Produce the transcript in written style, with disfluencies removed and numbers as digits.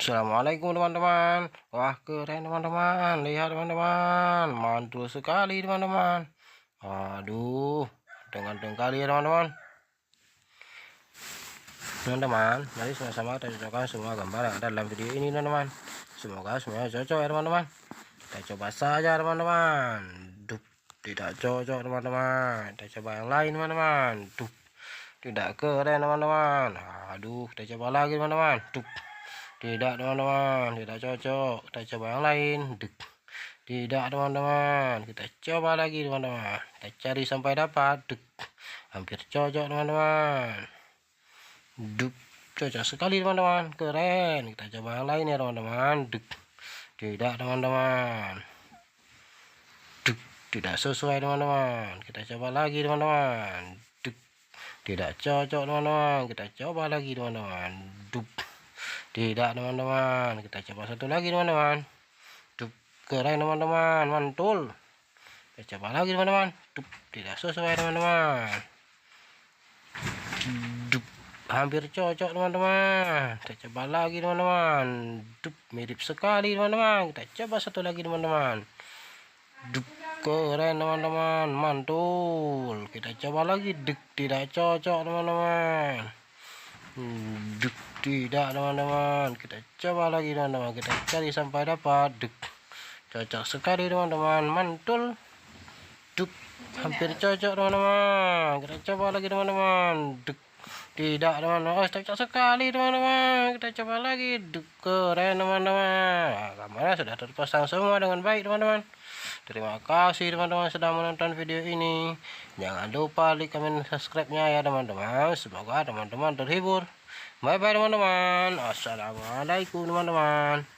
Assalamualaikum teman-teman. Wah, keren teman-teman. Lihat teman-teman, mantul sekali teman-teman. Aduh, dengan kali ya teman-teman. Teman-teman, mari sama-sama kita cocokkan semua gambar yang ada dalam video ini teman-teman. Semoga semuanya cocok ya teman-teman. Kita coba saja teman-teman. Dup, tidak cocok teman-teman. Kita coba yang lain teman-teman. Dup, tidak keren teman-teman. Aduh, kita coba lagi teman-teman. Dup, tidak teman-teman, tidak cocok. Kita coba yang lain. Dup, tidak teman-teman, kita coba lagi teman-teman. Kita cari sampai dapat. Dup, hampir cocok teman-teman. Dup, cocok sekali teman-teman, keren. Kita coba yang lain ya teman-teman. Dup, tidak teman-teman. Dup, tidak sesuai teman-teman. Kita coba lagi teman-teman. Dup, tidak cocok teman-teman. Kita coba lagi teman-teman. Dup, tidak teman-teman. Kita coba satu lagi teman-teman. Dup, keren teman-teman, mantul. Kita coba lagi teman-teman. Dup, tidak sesuai teman-teman. Dup, hampir cocok teman-teman. Kita coba lagi teman-teman. Dup, mirip sekali teman-teman. Kita coba satu lagi teman-teman. Dup, keren teman-teman, mantul. Kita coba lagi. Dup, tidak cocok teman-teman. Dup, tidak teman-teman. Kita coba lagi teman-teman. Kita cari sampai dapat. Dup, cocok sekali teman-teman, mantul. Dup, hampir cocok teman-teman. Kita coba lagi teman-teman. Dup, tidak teman-teman. Oh, cocok sekali teman-teman. Kita coba lagi. Dup, keren teman-teman. Nah, gambarnya sudah terpasang semua dengan baik teman-teman. Terima kasih teman-teman sudah menonton video ini. Jangan lupa like, comment, subscribe-nya ya teman-teman. Semoga teman-teman terhibur. Bye bye teman-teman. Assalamualaikum teman-teman.